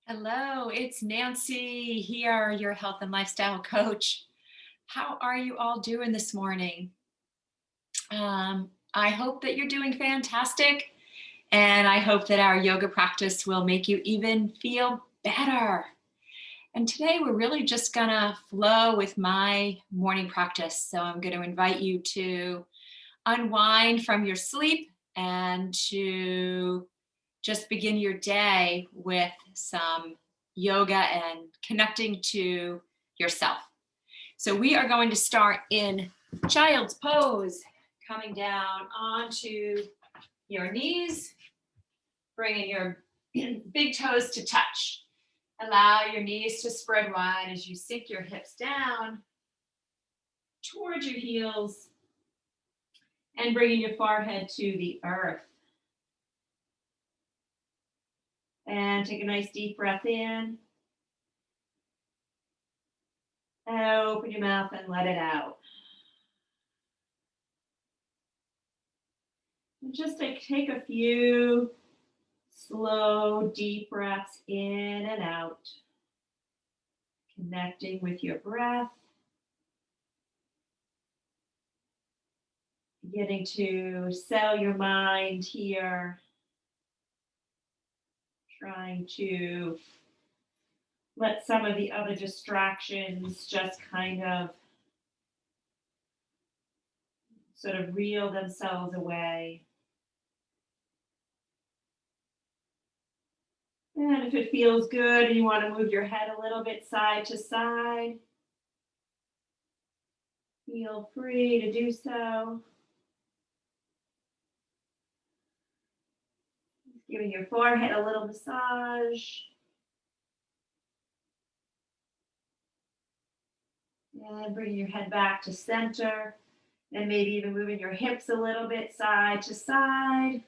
Hello, it's Nancy here, your health and lifestyle coach. How are you all doing this morning? I hope that you're doing fantastic, and I hope that our yoga practice will make you even feel better. And today we're really just gonna flow with my morning practice. So I'm going to invite you to unwind from your sleep and to just begin your day with some yoga and connecting to yourself. So we are going to start in child's pose, coming down onto your knees, bringing your big toes to touch. Allow your knees to spread wide as you sink your hips down towards your heels and bringing your forehead to the earth. And take a nice deep breath in. And open your mouth and let it out. And just take a few slow, deep breaths in and out, connecting with your breath, beginning to settle your mind here, trying to let some of the other distractions just kind of sort of reel themselves away. And if it feels good and you want to move your head a little bit side to side, feel free to do so. Giving your forehead a little massage. And bringing your head back to center. And maybe even moving your hips a little bit side to side.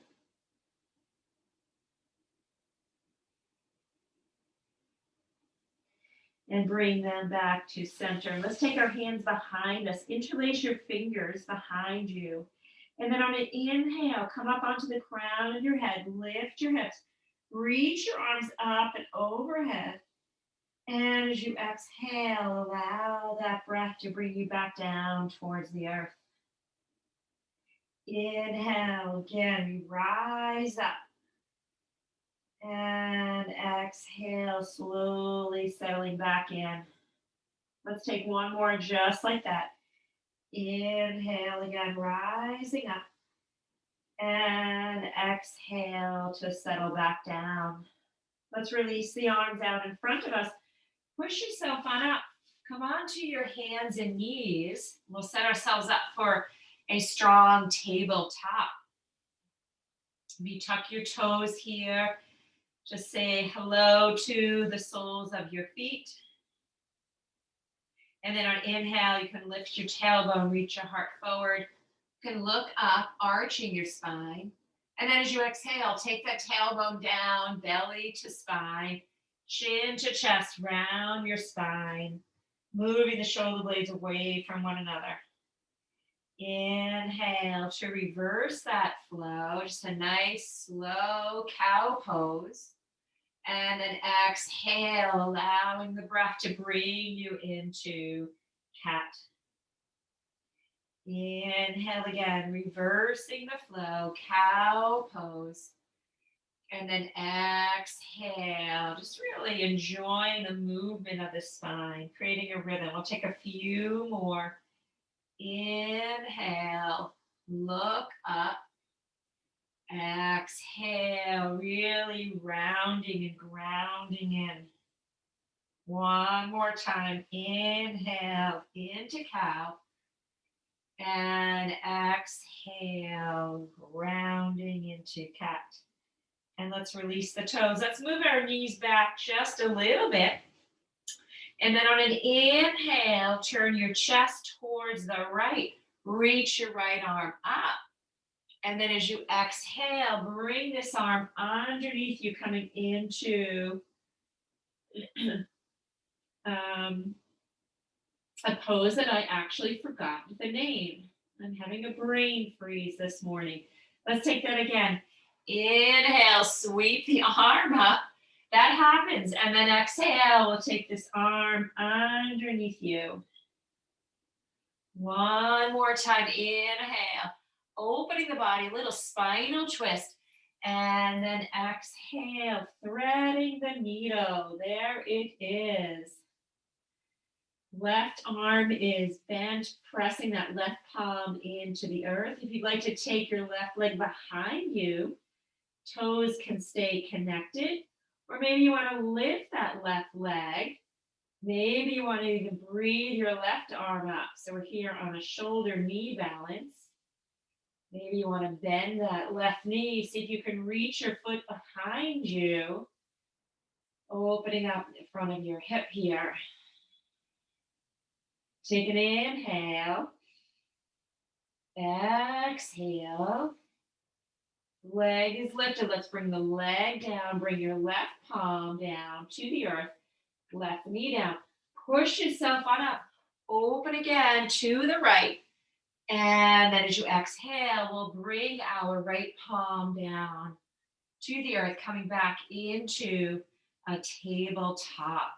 And bring them back to center. Let's take our hands behind us. Interlace your fingers behind you. And then on an inhale, come up onto the crown of your head. Lift your hips. Reach your arms up and overhead. And as you exhale, allow that breath to bring you back down towards the earth. Inhale, again, we rise up. And exhale, slowly settling back in. Let's take one more just like that. Inhale again, rising up. And exhale to settle back down. Let's release the arms out in front of us. Push yourself on up. Come onto your hands and knees. We'll set ourselves up for a strong tabletop. You tuck your toes here. Just say hello to the soles of your feet. And then on inhale, you can lift your tailbone, reach your heart forward. You can look up, arching your spine. And then as you exhale, take that tailbone down, belly to spine, chin to chest, round your spine, moving the shoulder blades away from one another. Inhale to reverse that flow, just a nice slow cow pose. And then exhale, allowing the breath to bring you into cat. Inhale again, reversing the flow, cow pose. And then exhale, just really enjoying the movement of the spine, creating a rhythm. We'll take a few more. Inhale, look up. Exhale, really rounding and grounding in. One more time. Inhale into cow. And exhale, grounding into cat. And let's release the toes. Let's move our knees back just a little bit. And then on an inhale, turn your chest towards the right. Reach your right arm up. And then as you exhale, bring this arm underneath you, coming into a pose that I actually forgot the name. I'm having a brain freeze this morning. Let's take that again. Inhale, sweep the arm up. That happens. And then exhale, we'll take this arm underneath you. One more time, inhale, opening the body, little spinal twist. And then exhale, threading the needle. There it is. Left arm is bent, pressing that left palm into the earth. If you'd like to take your left leg behind you, toes can stay connected. Or maybe you want to lift that left leg. Maybe you want to even breathe your left arm up. So we're here on a shoulder-knee balance. Maybe you want to bend that left knee. See if you can reach your foot behind you, opening up in front of your hip here. Take an inhale. Exhale. Leg is lifted. Let's bring the leg down. Bring your left palm down to the earth. Left knee down. Push yourself on up. Open again to the right. And then as you exhale, we'll bring our right palm down to the earth, coming back into a tabletop.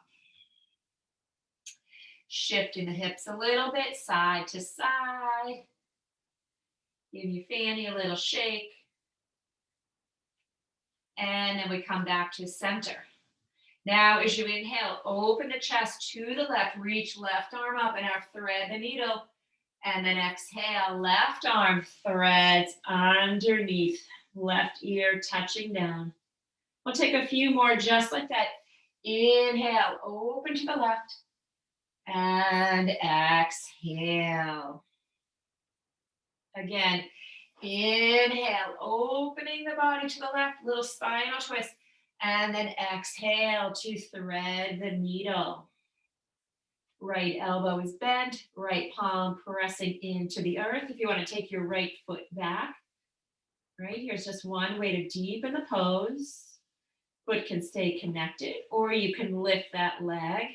Shifting the hips a little bit, side to side. Give your fanny a little shake. And then we come back to center. Now, as you inhale, open the chest to the left, reach left arm up and now thread the needle. And then exhale, left arm threads underneath, left ear touching down. We'll take a few more just like that. Inhale, open to the left. And exhale. Again, inhale, opening the body to the left, little spinal twist. And then exhale to thread the needle. Right elbow is bent, right palm pressing into the earth. If you want to take your right foot back, right, here's just one way to deepen the pose. Foot can stay connected, or you can lift that leg.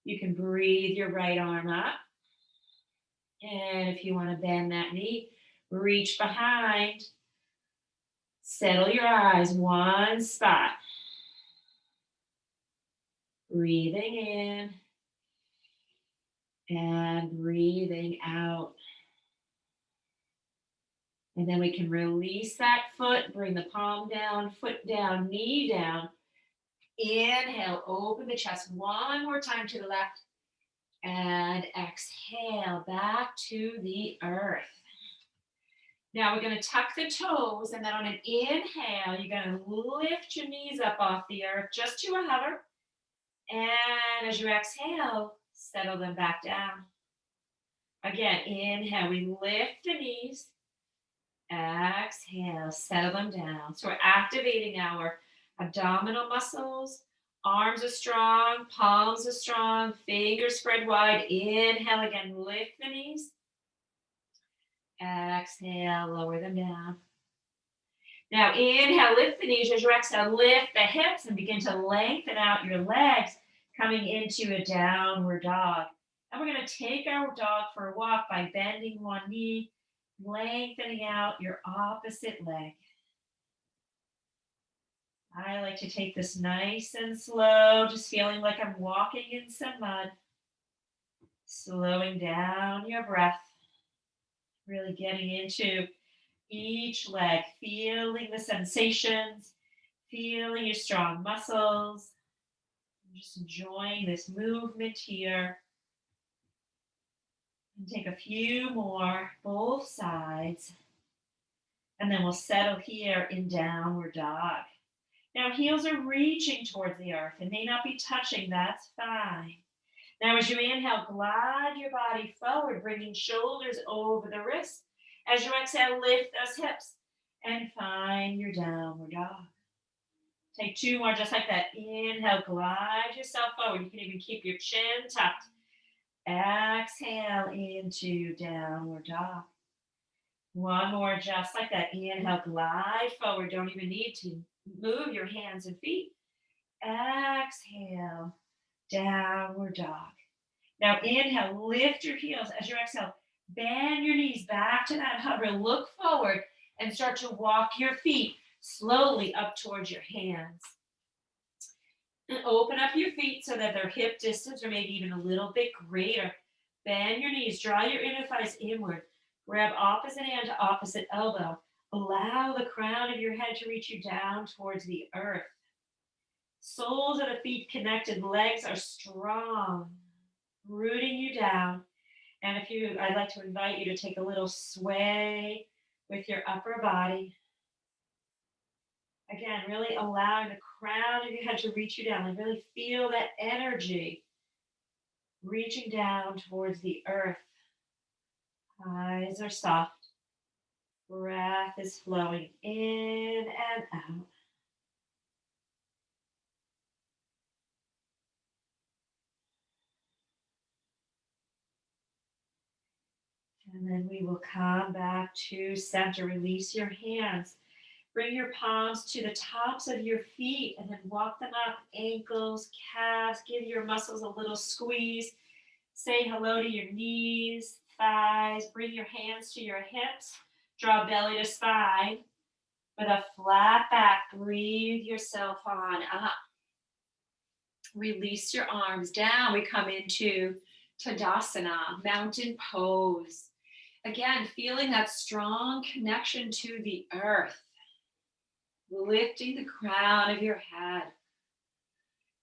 You can breathe your right arm up. And if you want to bend that knee, reach behind. Settle your eyes, one spot. Breathing in and breathing out. And then we can release that foot, bring the palm down, foot down, knee down. Inhale, open the chest one more time to the left. And exhale, back to the earth. Now we're going to tuck the toes, and then on an inhale, you're going to lift your knees up off the earth just to a hover. And as you exhale, settle them back down. Again, inhale, we lift the knees. Exhale, settle them down. So we're activating our abdominal muscles. Arms are strong, palms are strong, fingers spread wide. Inhale again, lift the knees. Exhale, lower them down. Now inhale, lift the knees. As you exhale, lift the hips and begin to lengthen out your legs, coming into a downward dog. And we're going to take our dog for a walk by bending one knee, lengthening out your opposite leg. I like to take this nice and slow, just feeling like I'm walking in some mud. Slowing down your breath. Really getting into each leg, feeling the sensations, feeling your strong muscles. Just enjoying this movement here. And take a few more, both sides. And then we'll settle here in downward dog. Now heels are reaching towards the earth and may not be touching, that's fine. Now as you inhale, glide your body forward, bringing shoulders over the wrists. As you exhale, lift those hips and find your downward dog. Take two more just like that. Inhale, glide yourself forward. You can even keep your chin tucked. Exhale into downward dog. One more just like that. Inhale, glide forward. Don't even need to move your hands and feet. Exhale, downward dog. Now inhale, lift your heels. As you exhale, bend your knees back to that hover. Look forward and start to walk your feet slowly up towards your hands. And open up your feet so that they're hip distance or maybe even a little bit greater. Bend your knees, draw your inner thighs inward. Grab opposite hand to opposite elbow. Allow the crown of your head to reach you down towards the earth. Soles of the feet connected, legs are strong, rooting you down. And I'd like to invite you to take a little sway with your upper body. Again, really allowing the crown of your head to reach you down. Like really feel that energy reaching down towards the earth. Eyes are soft. Breath is flowing in and out. And then we will come back to center. Release your hands. Bring your palms to the tops of your feet and then walk them up, ankles, calves. Give your muscles a little squeeze. Say hello to your knees, thighs. Bring your hands to your hips. Draw belly to spine. With a flat back, breathe yourself on up. Release your arms down. We come into Tadasana, mountain pose. Again, feeling that strong connection to the earth. Lifting the crown of your head.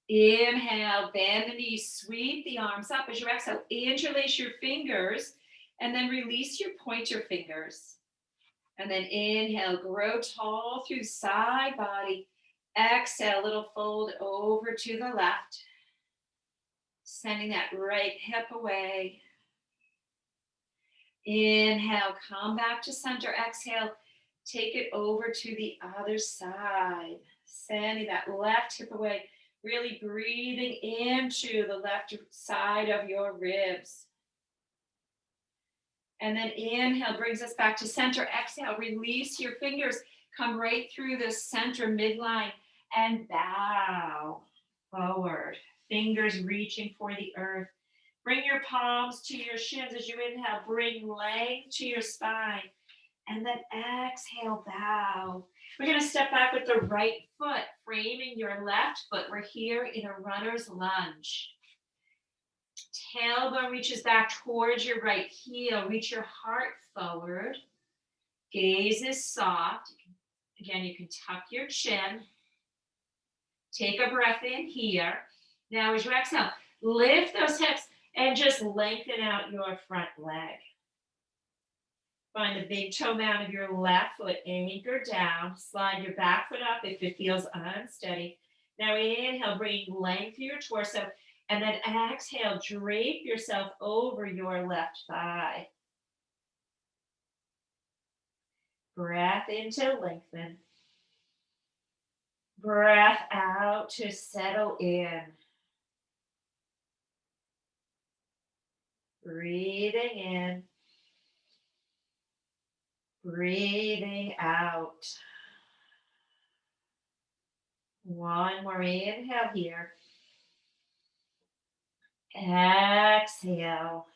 Inhale, bend the knees, sweep the arms up. As you exhale, interlace your fingers and then release your pointer fingers. And then inhale, grow tall through side body. Exhale, little fold over to the left. Sending that right hip away. Inhale, come back to center. Exhale, take it over to the other side. Sending that left hip away. Really breathing into the left side of your ribs. And then inhale brings us back to center. Exhale, release your fingers. Come right through the center midline and bow forward. Fingers reaching for the earth. Bring your palms to your shins as you inhale. Bring length to your spine. And then exhale, bow. We're going to step back with the right foot, framing your left foot. We're here in a runner's lunge. Tailbone reaches back towards your right heel. Reach your heart forward. Gaze is soft. Again, you can tuck your chin. Take a breath in here. Now as you exhale, lift those hips and just lengthen out your front leg. Find the big toe mound of your left foot, anchor down. Slide your back foot up if it feels unsteady. Now inhale, bringing length to your torso. And then exhale, drape yourself over your left thigh. Breath in to lengthen. Breath out to settle in. Breathing in. Breathing out. One more inhale here. Exhale.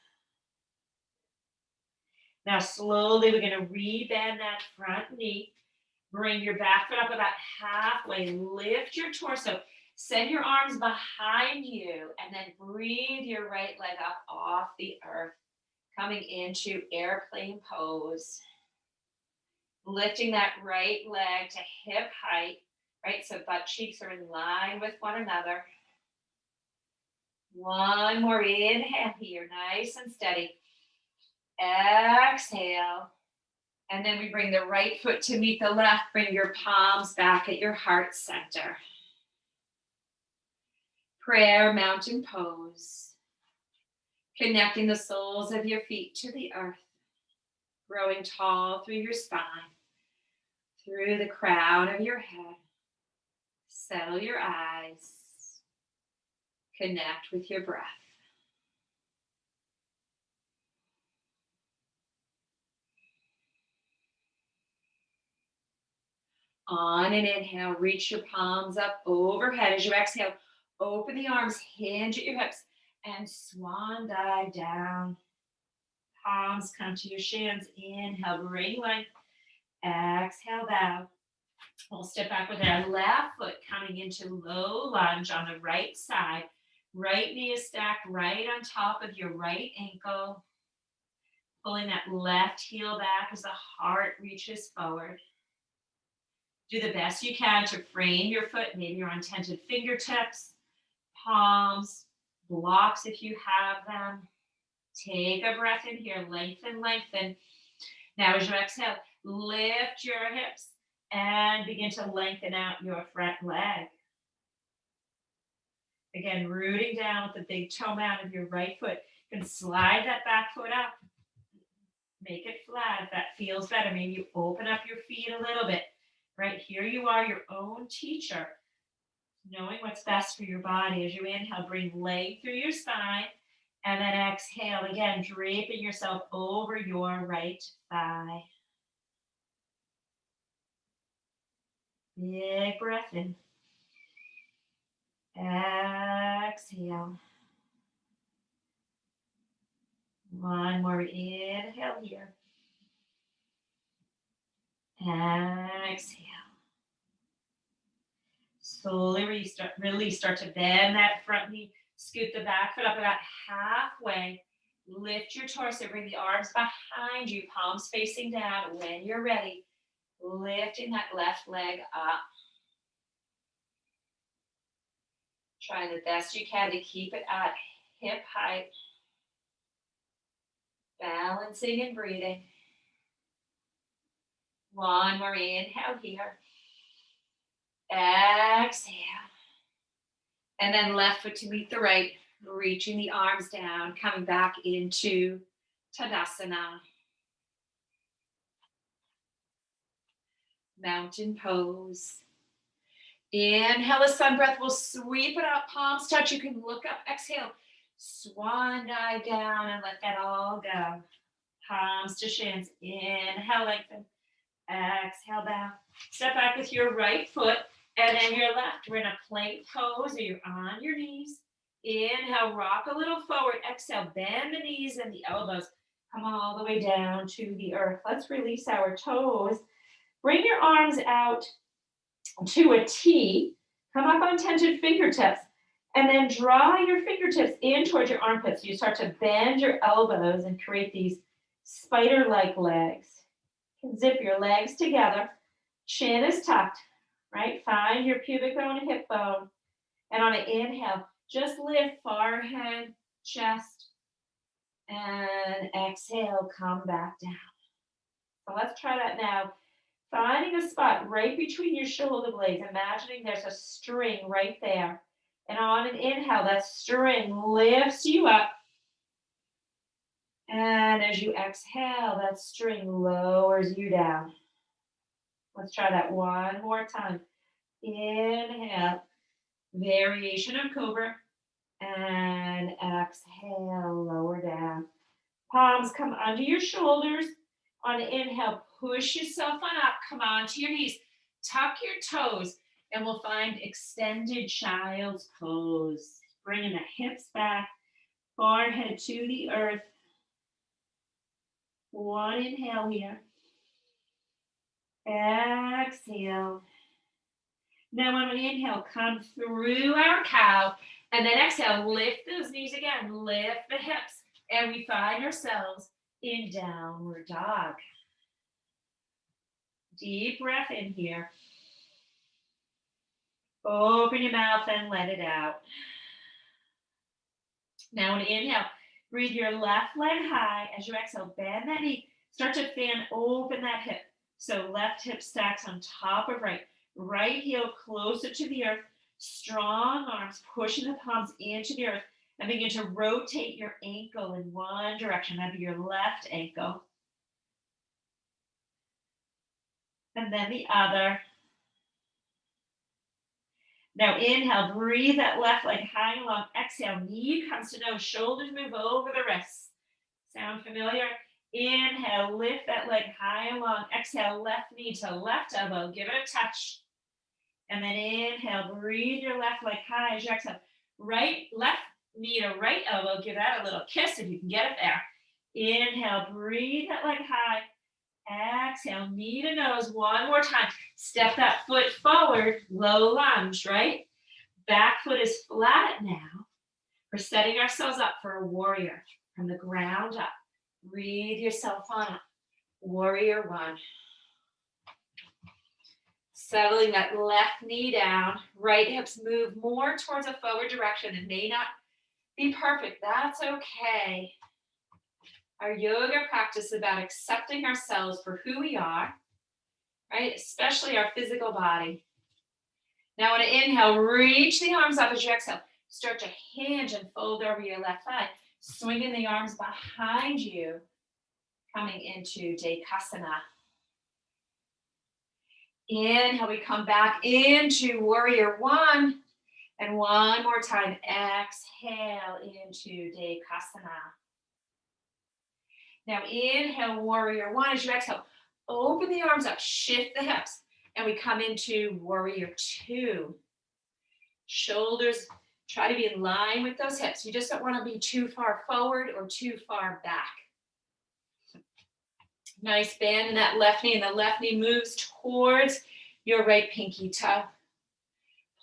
Now slowly we're going to rebend that front knee. Bring your back foot up about halfway. Lift your torso. Send your arms behind you and then breathe your right leg up off the earth. Coming into airplane pose. Lifting that right leg to hip height, right? So butt cheeks are in line with one another. One more inhale here, nice and steady. Exhale. And then we bring the right foot to meet the left. Bring your palms back at your heart center. Prayer mountain pose. Connecting the soles of your feet to the earth. Growing tall through your spine. Through the crown of your head. Settle your eyes. Connect with your breath. On an inhale, reach your palms up overhead. As you exhale, open the arms, hinge at your hips, and swan dive down. Palms come to your shins. Inhale, bring length. Exhale, bow. We'll step back with our left foot coming into low lunge on the right side. Right knee is stacked right on top of your right ankle. Pulling that left heel back as the heart reaches forward. Do the best you can to frame your foot, maybe your untented fingertips, palms, blocks if you have them. Take a breath in here, lengthen, lengthen. Now as you exhale, lift your hips and begin to lengthen out your front leg. Again, rooting down with the big toe mound of your right foot. You can slide that back foot up. Make it flat if that feels better. Maybe you open up your feet a little bit. Right here you are, your own teacher, knowing what's best for your body. As you inhale, bring leg through your spine. And then exhale, again, draping yourself over your right thigh. Big breath in. Exhale. One more inhale here. Exhale. Slowly release. Start to bend that front knee. Scoot the back foot up about halfway. Lift your torso. Bring the arms behind you. Palms facing down. When you're ready, lifting that left leg up. Trying the best you can to keep it at hip height. Balancing and breathing. One more inhale here. Exhale. And then left foot to meet the right, reaching the arms down, coming back into Tadasana. Mountain pose. Inhale, a sun breath. We'll sweep it up, palms touch. You can look up, exhale. Swan dive down and let that all go. Palms to shins. Inhale, lengthen. Exhale, down. Step back with your right foot and then your left. We're in a plank pose, or you're on your knees. Inhale, rock a little forward. Exhale, bend the knees and the elbows. Come all the way down to the earth. Let's release our toes. Bring your arms out to a T. Come up on tented fingertips. And then draw your fingertips in towards your armpits. You start to bend your elbows and create these spider-like legs. You can zip your legs together. Chin is tucked, right? Find your pubic bone and hip bone. And on an inhale, just lift forehead, chest, and exhale, come back down. So let's try that now. Finding a spot right between your shoulder blades, imagining there's a string right there. And on an inhale, that string lifts you up. And as you exhale, that string lowers you down. Let's try that one more time. Inhale, variation of cobra. And exhale, lower down. Palms come under your shoulders. On an inhale, push yourself on up. Come onto your knees. Tuck your toes. And we'll find extended child's pose. Bringing the hips back, forehead to the earth. One inhale here. Exhale. Now on an inhale, come through our cow. And then exhale, lift those knees again. Lift the hips. And we find ourselves in downward dog. Deep breath in here. Open your mouth and let it out. Now, an inhale, breathe your left leg high. As you exhale, bend that knee. Start to fan open that hip. So left hip stacks on top of right. Right heel closer to the earth. Strong arms pushing the palms into the earth. And begin to rotate your ankle in one direction. That'd be your left ankle. And then the other. Now inhale, breathe that left leg high and long. Exhale, knee comes to nose, shoulders move over the wrists. Sound familiar? Inhale, lift that leg high and long. Exhale, left knee to left elbow. Give it a touch. And then inhale, breathe your left leg high as you exhale. Left knee to right elbow. Give that a little kiss if you can get it there. Inhale, breathe that leg high. Exhale, knee to nose. One more time. Step that foot forward, low lunge, right? Back foot is flat now. We're setting ourselves up for a warrior from the ground up. Breathe yourself on up. Warrior one. Settling that left knee down. Right hips move more towards a forward direction. It may not be perfect. That's okay. Our yoga practice is about accepting ourselves for who we are, right? Especially our physical body. Now, on an inhale, reach the arms up as you exhale. Start to hinge and fold over your left thigh. Swinging the arms behind you, coming into Tadasana. Inhale, we come back into warrior one. And one more time, exhale into Tadasana. Now inhale, warrior one. As you exhale, open the arms up, shift the hips. And we come into warrior two. Shoulders, try to be in line with those hips. You just don't want to be too far forward or too far back. Nice bend in that left knee, and the left knee moves towards your right pinky toe.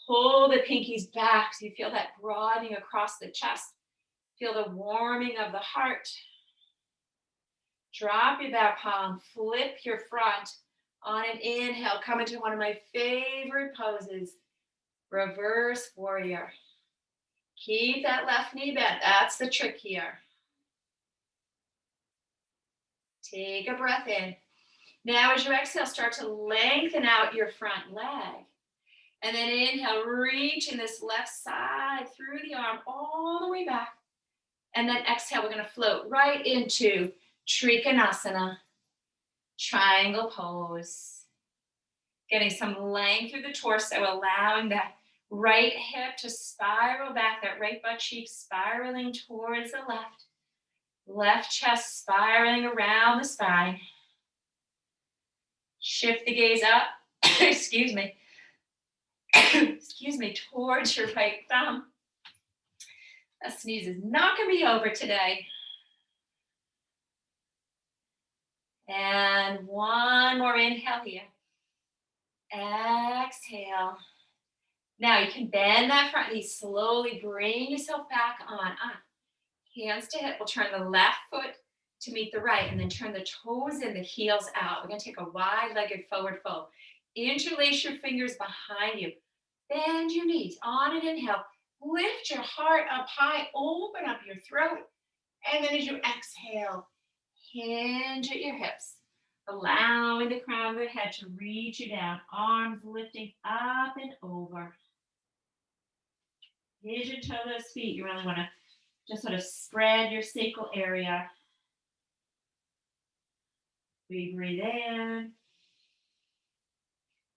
Pull the pinkies back so you feel that broadening across the chest. Feel the warming of the heart. Drop your back palm, flip your front. On an inhale, come into one of my favorite poses, reverse warrior. Keep that left knee bent. That's the trick here. Take a breath in. Now as you exhale, start to lengthen out your front leg. And then inhale, reaching this left side through the arm all the way back. And then exhale, we're going to float right into Triconasana, triangle pose. Getting some length through the torso, allowing that right hip to spiral back, that right butt cheek spiraling towards the left. Left chest spiraling around the spine. Shift the gaze up, excuse me, towards your right thumb. That sneeze is not going to be over today. And one more inhale here. Exhale. Now you can bend that front knee, slowly bring yourself back on up. Hands to hip. We'll turn the left foot to meet the right, and then turn the toes in, the heels out. We're going to take a wide-legged forward fold. Interlace your fingers behind you. Bend your knees. On an inhale, lift your heart up high, open up your throat. And then as you exhale, hinge at your hips, allowing the crown of the head to reach you down, arms lifting up and over. Hinge and toe those feet. You really want to just sort of spread your sacral area. We breathe in.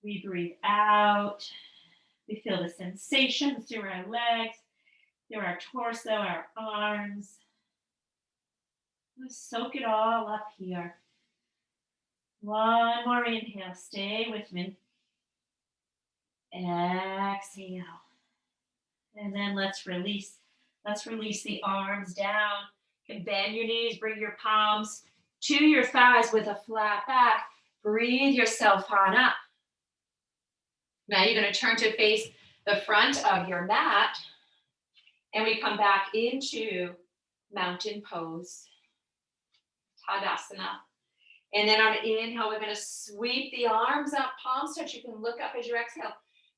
We breathe out. We feel the sensations through our legs, through our torso, our arms. Let's soak it all up here. One more inhale. Stay with me. Exhale. And then let's release. Let's release the arms down. You can bend your knees, bring your palms to your thighs with a flat back. Breathe yourself on up. Now you're going to turn to face the front of your mat. And we come back into mountain pose. Tadasana. And then on an inhale, we're going to sweep the arms up, palms touch. You can look up as you exhale.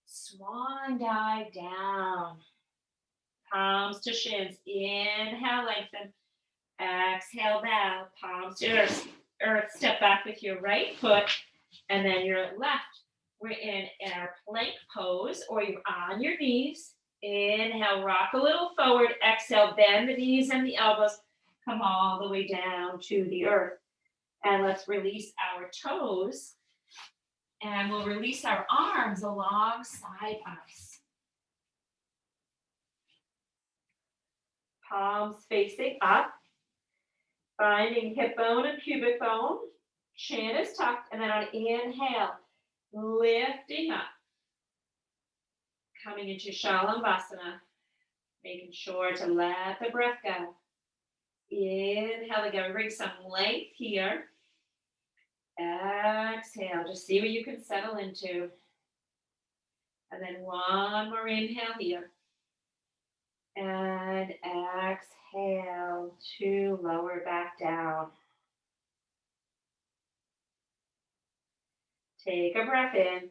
Swan dive down. Palms to shins. Inhale, lengthen. Exhale, bow. Palms to earth. Step back with your right foot and then your left. We're in our plank pose, or you're on your knees. Inhale, rock a little forward. Exhale, bend the knees and the elbows. Come all the way down to the earth. And let's release our toes. And we'll release our arms alongside us. Palms facing up. Finding hip bone and pubic bone. Chin is tucked. And then on inhale, lifting up. Coming into Shalabhasana. Making sure to let the breath go. Inhale again. Bring some length here. Exhale, just see what you can settle into. And then one more inhale here. And exhale to lower back down. Take a breath in.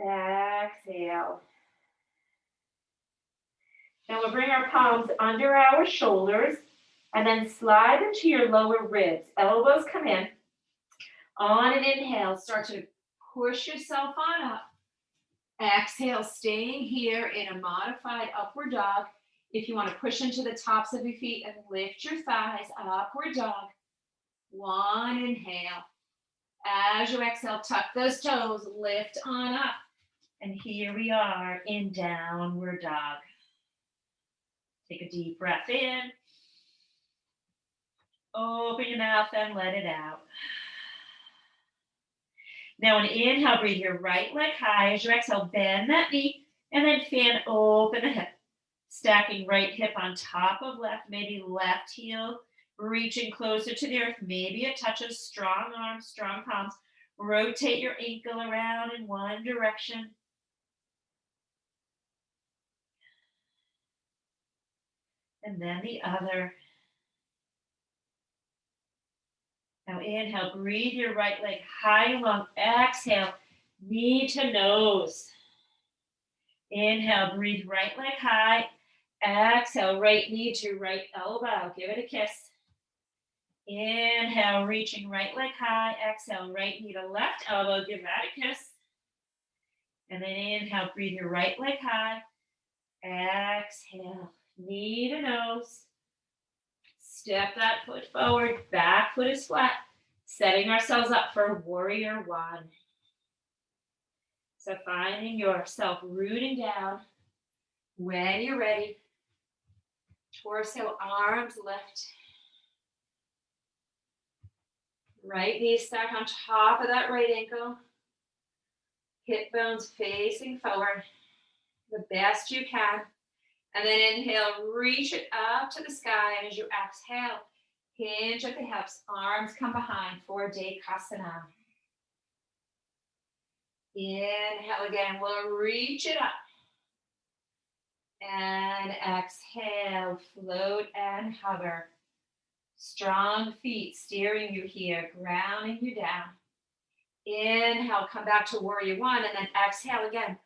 Exhale. Now we'll bring our palms under our shoulders and then slide them to your lower ribs. Elbows come in. On an inhale, start to push yourself on up. Exhale, staying here in a modified upward dog. If you want to push into the tops of your feet and lift your thighs, upward dog. One inhale. As you exhale, tuck those toes, lift on up. And here we are in downward dog. Take a deep breath in. Open your mouth and let it out. Now an inhale, breathe your right leg high. As you exhale, bend that knee and then fan open the hip. Stacking right hip on top of left, maybe left heel reaching closer to the earth. Maybe it touches strong arms, strong palms. Rotate your ankle around in one direction. And then the other. Now inhale, breathe your right leg high and long. Exhale, knee to nose. Inhale, breathe right leg high. Exhale, right knee to right elbow. Give it a kiss. Inhale, reaching right leg high. Exhale, right knee to left elbow. Give that a kiss. And then inhale, breathe your right leg high. Exhale, knee to nose. Step that foot forward, back foot is flat, setting ourselves up for warrior one. So finding yourself rooting down. When you're ready, torso, arms lift. Right knee stack on top of that right ankle. Hip bones facing forward the best you can. And then inhale, reach it up to the sky. And as you exhale, hinge at the hips, arms come behind for Tadasana. Inhale again, we'll reach it up. And exhale, float and hover. Strong feet steering you here, grounding you down. Inhale, come back to warrior one, and then exhale again.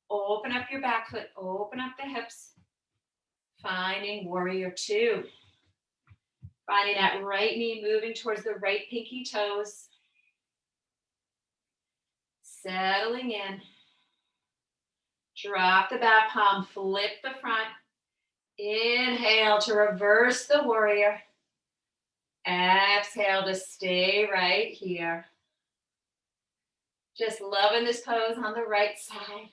Open up your back foot, open up the hips. Finding warrior two. Finding that right knee moving towards the right pinky toes. Settling in. Drop the back palm, flip the front. Inhale to reverse the warrior. Exhale to stay right here. Just loving this pose on the right side.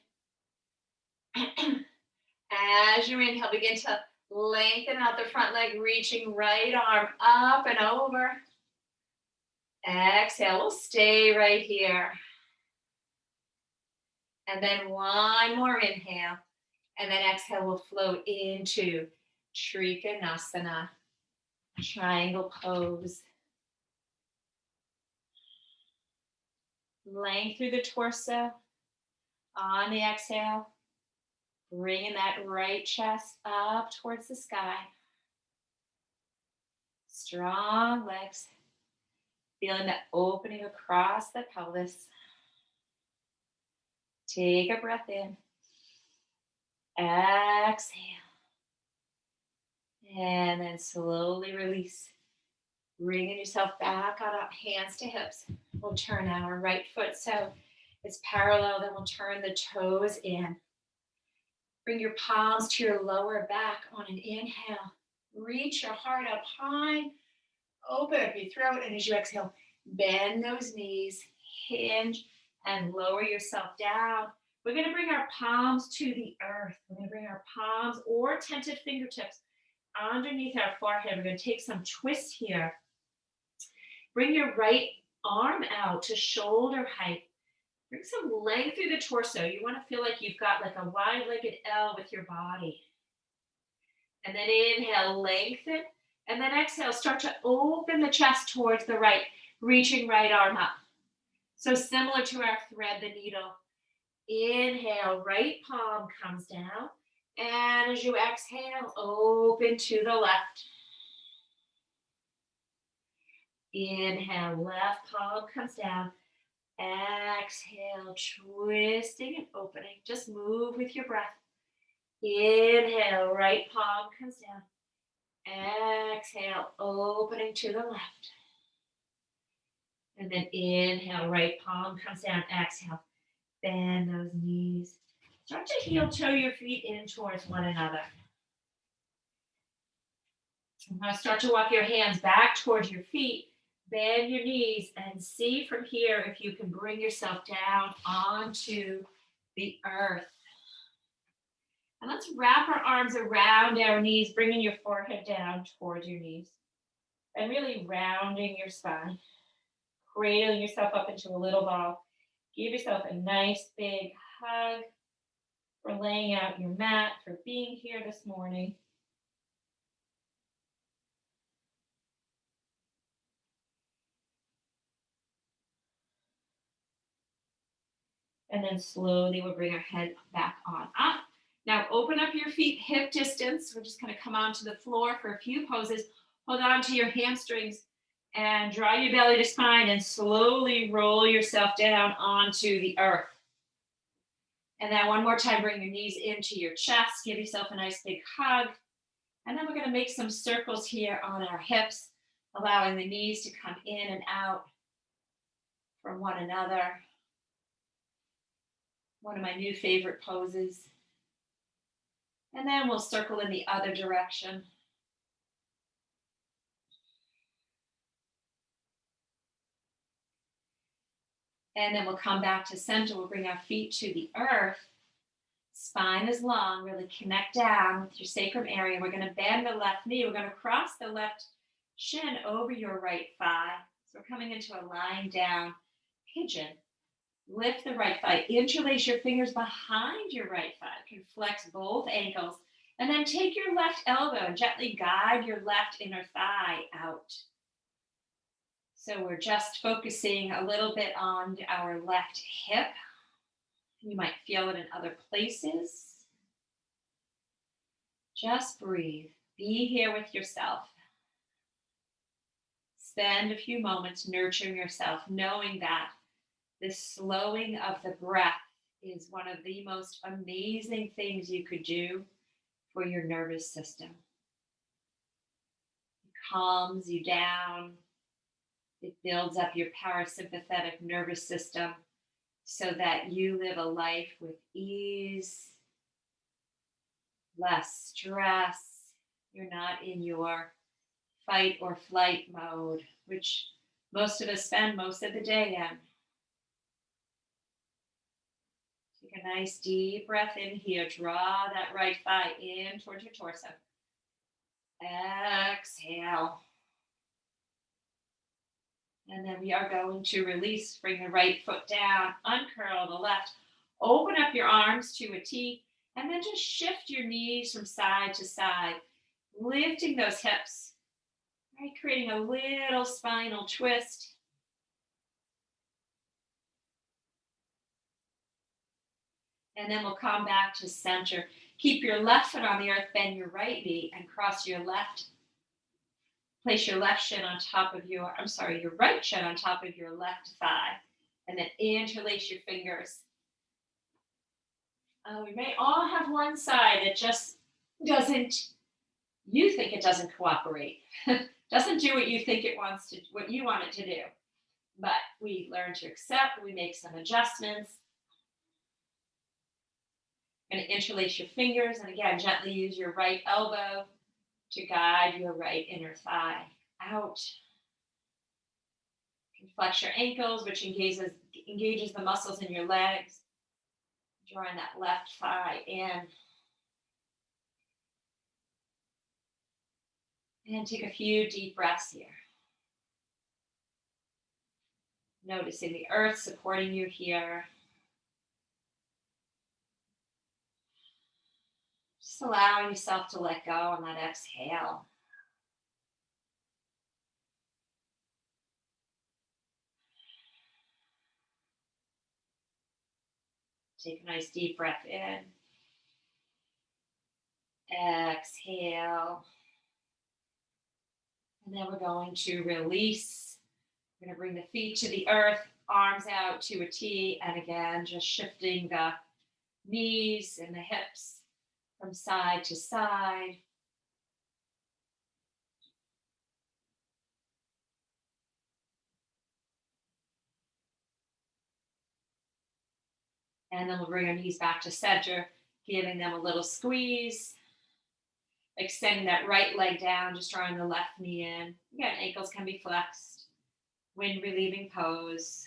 As you inhale, begin to lengthen out the front leg, reaching right arm up and over. Exhale, we'll stay right here. And then one more inhale. And then exhale, we'll float into Triconasana, triangle pose. Length through the torso. On the exhale, bringing that right chest up towards the sky. Strong legs. Feeling that opening across the pelvis. Take a breath in. Exhale. And then slowly release. Bringing yourself back on up, hands to hips. We'll turn our right foot so it's parallel. Then we'll turn the toes in. Bring your palms to your lower back on an inhale. Reach your heart up high. Open up your throat. And as you exhale, bend those knees, hinge, and lower yourself down. We're going to bring our palms to the earth. We're going to bring our palms or tented fingertips underneath our forehead. We're going to take some twist here. Bring your right arm out to shoulder height. Bring some length through the torso. You want to feel like you've got like a wide-legged L with your body. And then inhale, lengthen. And then exhale, start to open the chest towards the right. reaching right arm up. So similar to our thread the needle. Inhale, right palm comes down. And as you exhale, open to the left. Inhale, left palm comes down. Exhale, twisting and opening. Just move with your breath. Inhale, right palm comes down. Exhale, opening to the left. And then inhale, right palm comes down. Exhale, bend those knees. Start to heel toe your feet in towards one another. Now start to walk your hands back towards your feet. Bend your knees and see from here if you can bring yourself down onto the earth. And let's wrap our arms around our knees, bringing your forehead down towards your knees. And really rounding your spine. Cradling yourself up into a little ball. Give yourself a nice big hug for laying out your mat, for being here this morning. And then slowly we'll bring our head back on up. Now open up your feet hip distance. We're just going to come onto the floor for a few poses. Hold on to your hamstrings and draw your belly to spine and slowly roll yourself down onto the earth. And then one more time, bring your knees into your chest. Give yourself a nice big hug. And then we're going to make some circles here on our hips, allowing the knees to come in and out from one another. One of my new favorite poses. And then we'll circle in the other direction. And then we'll come back to center. We'll bring our feet to the earth. Spine is long. Really connect down with your sacrum area. We're going to bend the left knee. We're going to cross the left shin over your right thigh. So we're coming into a lying down pigeon. Lift the right thigh. Interlace your fingers behind your right thigh. You can flex both ankles. And then take your left elbow and gently guide your left inner thigh out. So we're just focusing a little bit on our left hip. You might feel it in other places. Just breathe. Be here with yourself. Spend a few moments nurturing yourself, knowing that the slowing of the breath is one of the most amazing things you could do for your nervous system. It calms you down. It builds up your parasympathetic nervous system so that you live a life with ease, less stress. You're not in your fight or flight mode, which most of us spend most of the day in. Take a nice deep breath in here. Draw that right thigh in towards your torso. Exhale. And then we are going to release. Bring the right foot down. Uncurl the left. Open up your arms to a T. And then just shift your knees from side to side. Lifting those hips. Right, creating a little spinal twist. And then we'll come back to center. Keep your left foot on the earth, bend your right knee, and cross your left. Place your left shin on top of your right shin on top of your left thigh. And then interlace your fingers. We may all have one side that just you think it doesn't cooperate. Doesn't do what you think it wants to, what you want it to do. But we learn to accept, we make some adjustments. Going to interlace your fingers, and again, gently use your right elbow to guide your right inner thigh out. You can flex your ankles, which engages the muscles in your legs. Drawing that left thigh in. And take a few deep breaths here. Noticing the earth supporting you here. Just allowing yourself to let go on that exhale. Take a nice deep breath in. Exhale. And then we're going to release. We're going to bring the feet to the earth, arms out to a T, and again, just shifting the knees and the hips from side to side. And then we'll bring our knees back to center, giving them a little squeeze. Extending that right leg down, just drawing the left knee in. Again, ankles can be flexed. Wind relieving pose.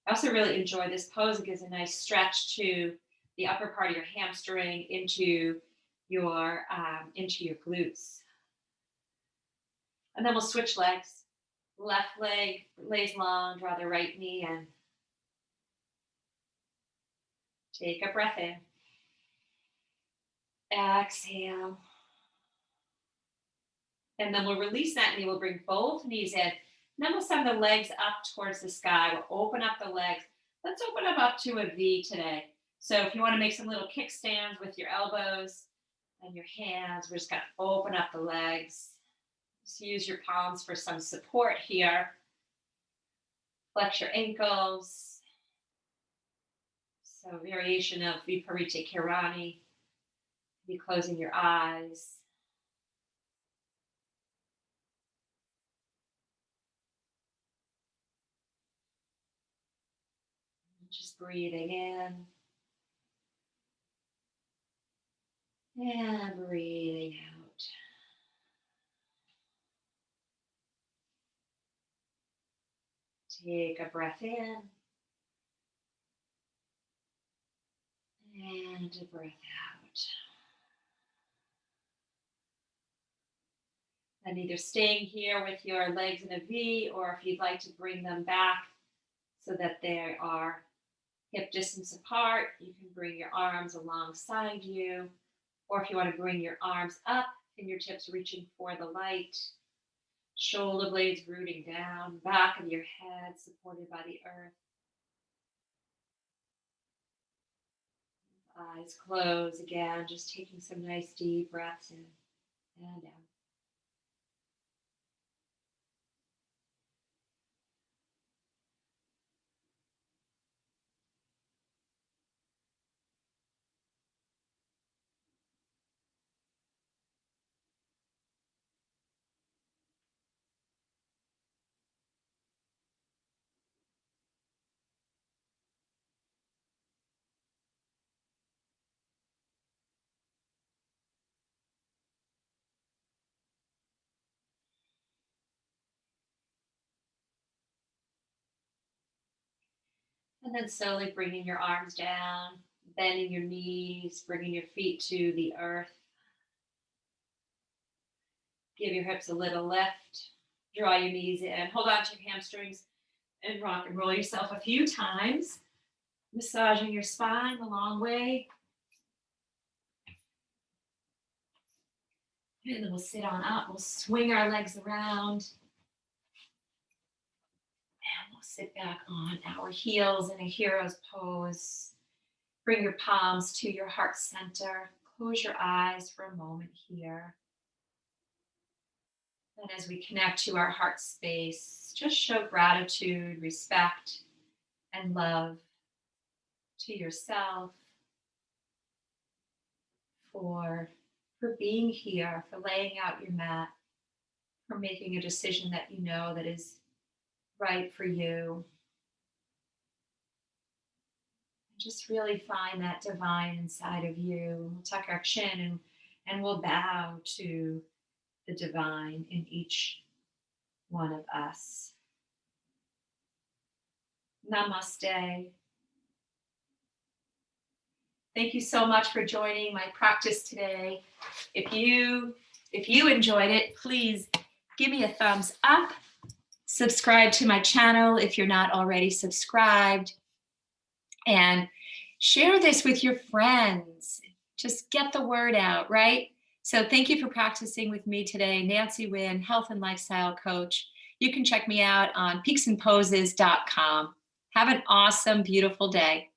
I also really enjoy this pose. It gives a nice stretch to the upper part of your hamstring into your glutes. And then we'll switch legs. Left leg lays long, draw the right knee in. Take a breath in. Exhale. And then we'll release that knee. We'll bring both knees in. And then we'll send the legs up towards the sky. We'll open up the legs. Let's open them up to a V today. So if you want to make some little kickstands with your elbows and your hands, we're just going to open up the legs. Just use your palms for some support here. Flex your ankles. So variation of Viparita Kirani. Be closing your eyes. Just breathing in. And breathing out. Take a breath in. And a breath out. And either staying here with your legs in a V, or if you'd like to bring them back so that they are hip distance apart, you can bring your arms alongside you. Or if you want to bring your arms up, fingertips reaching for the light, shoulder blades rooting down, back of your head supported by the earth. Eyes closed again, just taking some nice deep breaths in and out. And then slowly bringing your arms down, bending your knees, bringing your feet to the earth. Give your hips a little lift. Draw your knees in. Hold on to your hamstrings and rock and roll yourself a few times. Massaging your spine the long way. And then we'll sit on up. We'll swing our legs around. And we'll sit back on our heels in a hero's pose. Bring your palms to your heart center. Close your eyes for a moment here. And as we connect to our heart space, just show gratitude, respect, and love to yourself for being here, for laying out your mat, for making a decision that you know that is right for you. Just really find that divine inside of you. We'll tuck our chin and we'll bow to the divine in each one of us. Namaste. Thank you so much for joining my practice today. If you enjoyed it, please give me a thumbs up. Subscribe to my channel if you're not already subscribed. And share this with your friends. Just get the word out, right? So thank you for practicing with me today. Nancy Wynn, health and lifestyle coach. You can check me out on peaksandposes.com. Have an awesome, beautiful day.